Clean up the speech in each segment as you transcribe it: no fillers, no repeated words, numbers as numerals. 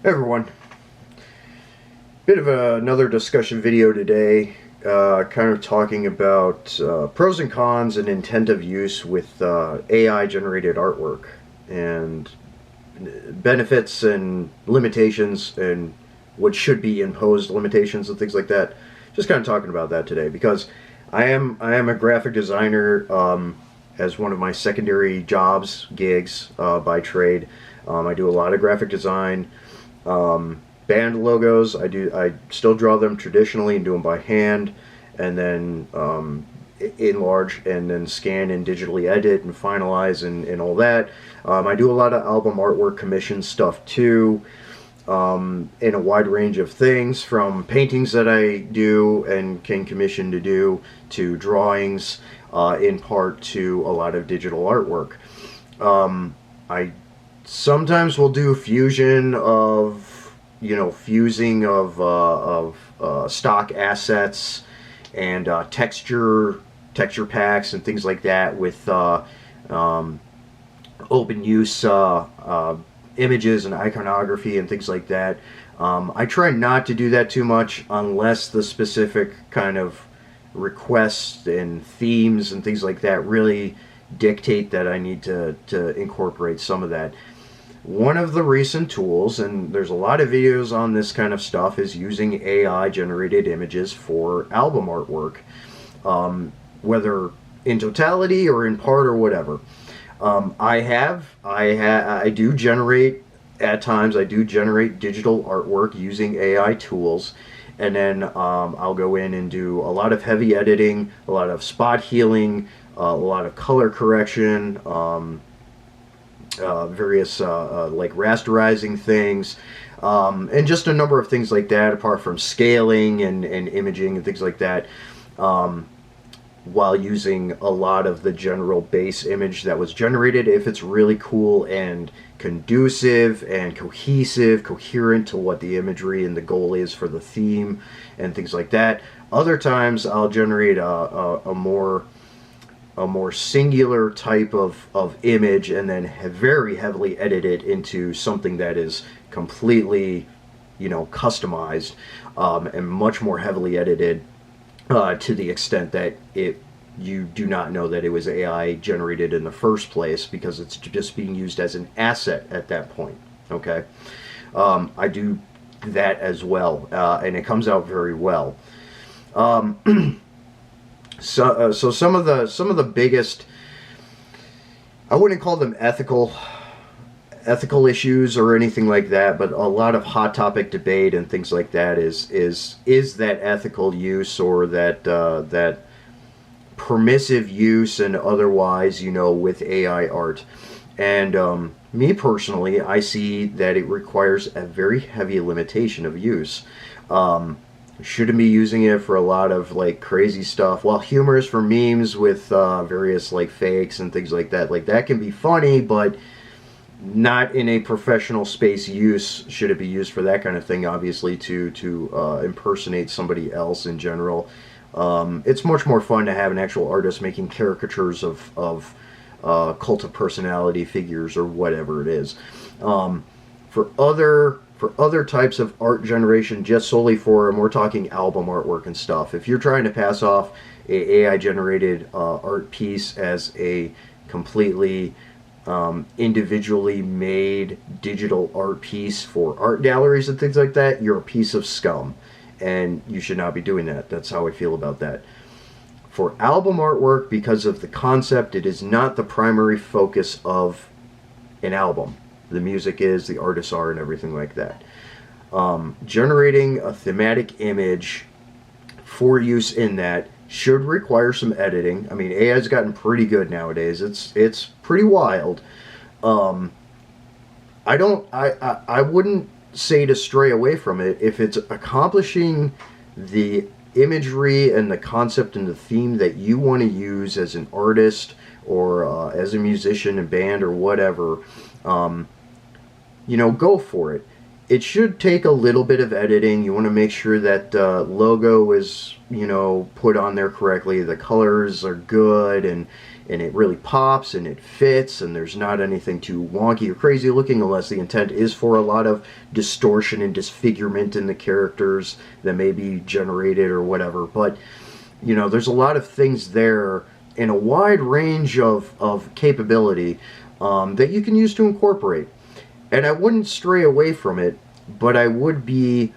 Hey everyone, bit of another discussion video today, kind of talking about pros and cons and intent of use with AI generated artwork and benefits and limitations and what should be imposed limitations and things like that. Just kind of talking about that today because I am a graphic designer as one of my secondary jobs gigs by trade. I do a lot of graphic design. Band logos, I still draw them traditionally and do them by hand, and then enlarge and then scan and digitally edit and finalize and all that. I do a lot of album artwork commission stuff too, in a wide range of things, from paintings that I do and can commission to do, to drawings, in part to a lot of digital artwork. I sometimes will do fusion of, fusing of stock assets and texture packs and things like that with open use images and iconography and things like that. I try not to do that too much unless the specific kind of requests and themes and things like that really dictate that I need to incorporate some of that. One of the recent tools, and there's a lot of videos on this kind of stuff, is using AI generated images for album artwork, whether in totality or in part or whatever. I do generate, at times I do generate digital artwork using AI tools, and then I'll go in and do a lot of heavy editing, a lot of spot healing, a lot of color correction, various like rasterizing things, and just a number of things like that, apart from scaling and imaging and things like that, while using a lot of the general base image that was generated, if it's really cool and conducive and coherent to what the imagery and the goal is for the theme and things like that. Other times I'll generate a more singular type of image and then very heavily edit it into something that is completely, customized, and much more heavily edited, to the extent that you do not know that it was AI generated in the first place, because it's just being used as an asset at that point. Okay, I do that as well, and it comes out very well. So some of the biggest, I wouldn't call them ethical issues or anything like that, but a lot of hot topic debate and things like that is that ethical use, or that permissive use and otherwise, with AI art. And me personally, I see that it requires a very heavy limitation of use. Shouldn't be using it for a lot of like crazy stuff. While humorous for memes with various like fakes and things like that can be funny, but not in a professional space use should it be used for that kind of thing, obviously, to impersonate somebody else in general. It's much more fun to have an actual artist making caricatures of cult of personality figures or whatever it is. For other types of art generation, just solely for, and we're talking album artwork and stuff, if you're trying to pass off a AI generated art piece as a completely individually made digital art piece for art galleries and things like that, you're a piece of scum, and you should not be doing that. That's how I feel about that. For album artwork, because of the concept, it is not the primary focus of an album. The music is, the artists are, and everything like that. Generating a thematic image for use in that should require some editing. I mean, AI's gotten pretty good nowadays. It's pretty wild. I wouldn't say to stray away from it if it's accomplishing the imagery and the concept and the theme that you want to use as an artist, or as a musician and band or whatever. Go for it. it should take a little bit of editing. You want to make sure that logo is, put on there correctly. The colors are good, and it really pops and it fits, and there's not anything too wonky or crazy looking, unless the intent is for a lot of distortion and disfigurement in the characters that may be generated or whatever. But there's a lot of things there in a wide range of capability that you can use to incorporate. And I wouldn't stray away from it, but I would be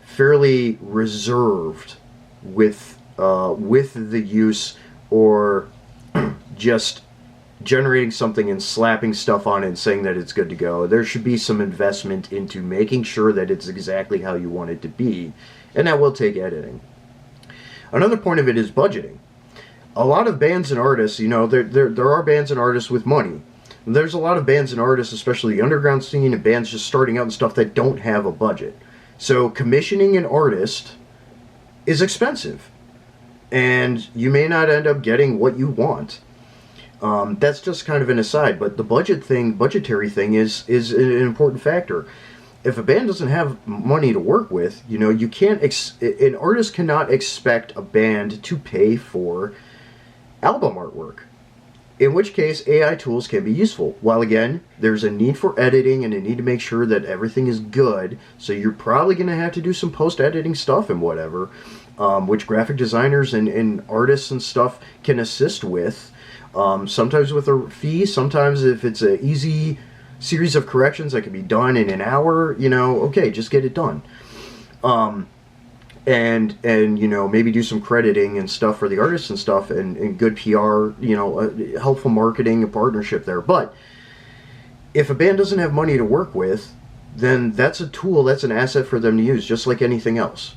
fairly reserved with the use, or just generating something and slapping stuff on it and saying that it's good to go. There should be some investment into making sure that it's exactly how you want it to be, and that will take editing. Another point of it is budgeting. A lot of bands and artists, there are bands and artists with money. There's a lot of bands and artists, especially the underground scene, and bands just starting out and stuff, that don't have a budget. So commissioning an artist is expensive, and you may not end up getting what you want. That's just kind of an aside, but the budgetary thing is an important factor. If a band doesn't have money to work with, you can't. An artist cannot expect a band to pay for album artwork. In which case, AI tools can be useful. While again, there's a need for editing and a need to make sure that everything is good, so you're probably going to have to do some post-editing stuff and whatever, which graphic designers and artists and stuff can assist with. Sometimes with a fee, sometimes if it's an easy series of corrections that can be done in an hour, okay, just get it done. And maybe do some crediting and stuff for the artists and stuff, and good PR, helpful marketing, a partnership there. But if a band doesn't have money to work with, then that's a tool, that's an asset for them to use, just like anything else.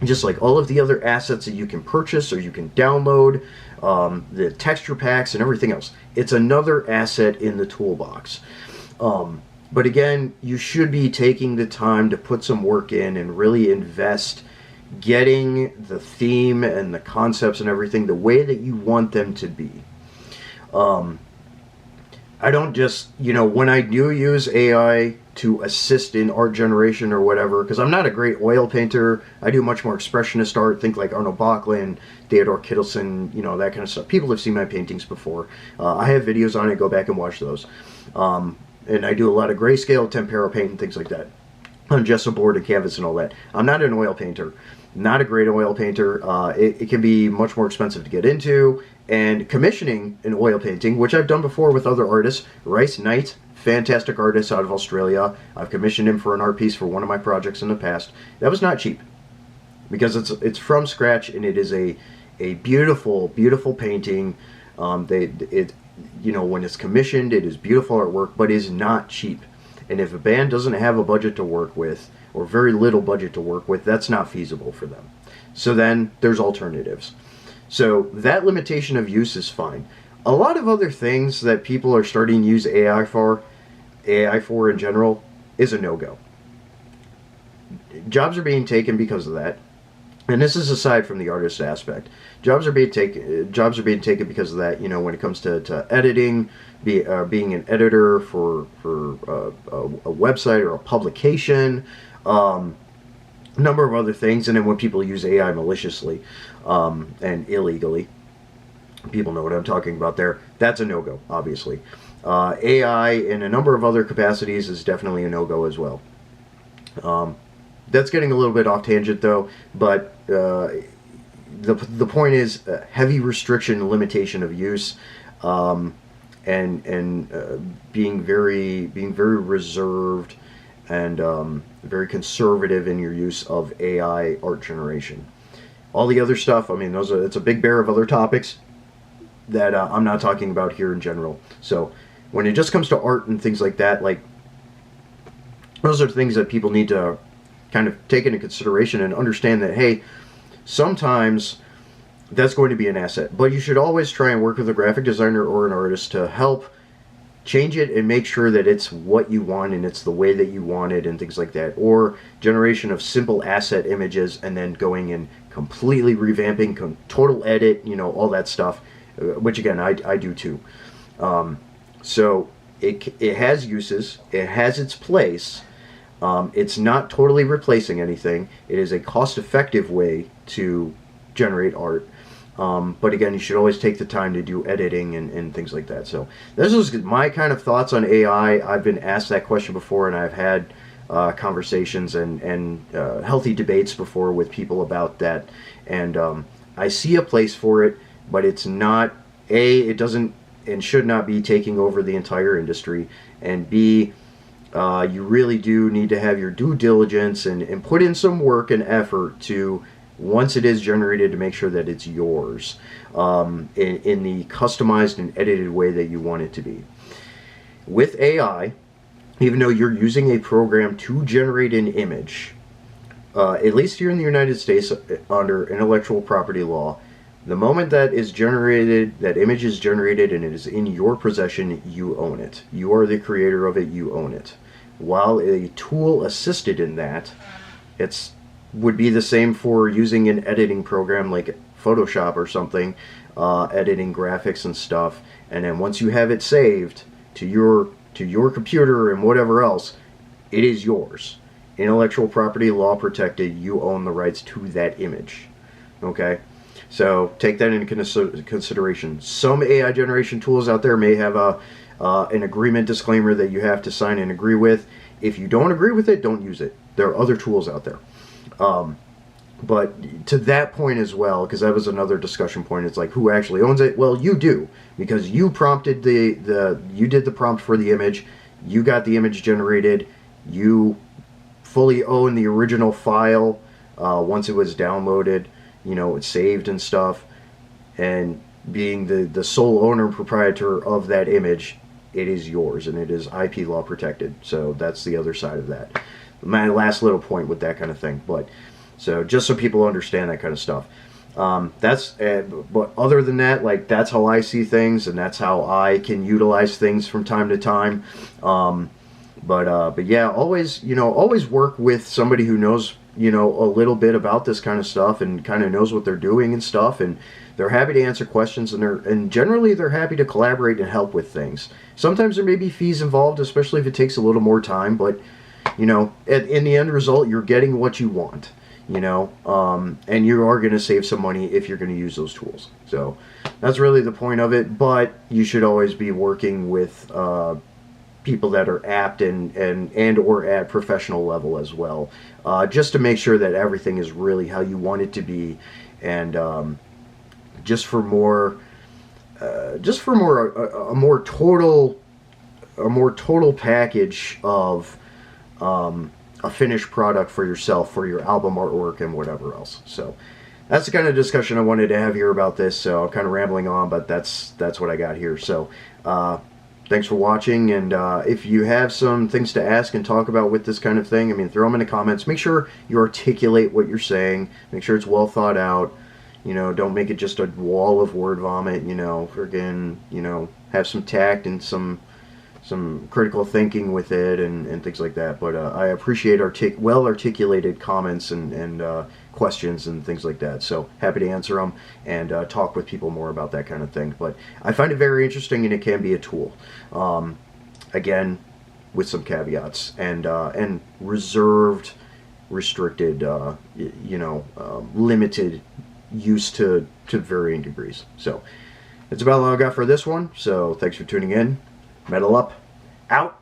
Just like all of the other assets that you can purchase or you can download, the texture packs and everything else. It's another asset in the toolbox. But again, you should be taking the time to put some work in and really invest getting the theme and the concepts and everything the way that you want them to be. I don't just, when I do use AI to assist in art generation or whatever, because I'm not a great oil painter. I do much more expressionist art, think like Arno Backlund, Theodore Kittleson, that kind of stuff. People have seen my paintings before. I have videos on it, go back and watch those. And I do a lot of grayscale, tempera paint and things like that on gesso board and canvas and all that. I'm not an oil painter, not a great oil painter. It can be much more expensive to get into. And commissioning an oil painting, which I've done before with other artists, Rice Knight, fantastic artist out of Australia. I've commissioned him for an art piece for one of my projects in the past. That was not cheap, because it's from scratch, and it is a beautiful, beautiful painting. When it's commissioned, it is beautiful artwork, but is not cheap. And if a band doesn't have a budget to work with, or very little budget to work with, that's not feasible for them. So then there's alternatives. So that limitation of use is fine. A lot of other things that people are starting to use AI for in general, is a no-go. Jobs are being taken because of that. And this is aside from the artist aspect. Jobs are being taken because of that. When it comes to editing, being an editor for a website or a publication, a number of other things. And then when people use AI maliciously and illegally, people know what I'm talking about there. That's a no-go, obviously. AI in a number of other capacities is definitely a no-go as well. That's getting a little bit off tangent though, but the point is heavy restriction and limitation of use, and being very reserved and very conservative in your use of AI art generation. All the other stuff, it's a big bear of other topics that I'm not talking about here in general. So when it just comes to art and things like that, those are things that people need to kind of take into consideration and understand that, hey, sometimes that's going to be an asset, but you should always try and work with a graphic designer or an artist to help change it and make sure that it's what you want and it's the way that you want it and things like that. Or generation of simple asset images and then going and completely revamping, total edit, all that stuff, which again, I do too. So it has uses, it has its place. It's not totally replacing anything. It is a cost-effective way to generate art. But again, you should always take the time to do editing and things like that. So this is my kind of thoughts on AI. I've been asked that question before, and I've had conversations and healthy debates before with people about that. And I see a place for it, but it's not, A, it doesn't and should not be taking over the entire industry, and B, you really do need to have your due diligence and put in some work and effort to, once it is generated, to make sure that it's yours in the customized and edited way that you want it to be. With AI, even though you're using a program to generate an image, at least here in the United States under intellectual property law, the moment that is generated, that image is generated and it is in your possession, you own it. You are the creator of it, you own it. While a tool assisted in that, it's would be the same for using an editing program like Photoshop or something, editing graphics and stuff, and then once you have it saved to your computer and whatever else, it is yours. Intellectual property law protected, you own the rights to that image. Okay? So take that into consideration. Some AI generation tools out there may have an agreement disclaimer that you have to sign and agree with. If you don't agree with it, don't use it. There are other tools out there. But to that point as well, because that was another discussion point, it's like, who actually owns it? Well, you do, because you prompted you did the prompt for the image, you got the image generated, you fully own the original file once it was downloaded, it's saved and stuff, and being the sole owner and proprietor of that image, it is yours, and it is IP law protected. So that's the other side of that. My last little point with that kind of thing. But so just so people understand that kind of stuff. But other than that, like, that's how I see things, and that's how I can utilize things from time to time. But yeah, always work with somebody who knows a little bit about this kind of stuff and kind of knows what they're doing and stuff, and they're happy to answer questions, and generally they're happy to collaborate and help with things. Sometimes there may be fees involved, especially if it takes a little more time, but in the end result, you're getting what you want, and you are going to save some money if you're going to use those tools. So that's really the point of it, but you should always be working with people that are apt and or at professional level as well, just to make sure that everything is really how you want it to be, and just for a more total package of a finished product for yourself, for your album artwork and whatever else. So that's the kind of discussion I wanted to have here about this. So I'm kind of rambling on, but that's what I got here. So thanks for watching, and if you have some things to ask and talk about with this kind of thing, throw them in the comments. Make sure you articulate what you're saying. Make sure it's well thought out. Don't make it just a wall of word vomit. Have some tact and some critical thinking with it and things like that. But I appreciate well articulated comments and questions and things like that. So happy to answer them and talk with people more about that kind of thing. But I find it very interesting, and it can be a tool. Again, with some caveats and reserved, restricted, limited use to varying degrees. So that's about all I got for this one. So thanks for tuning in. Metal up, out.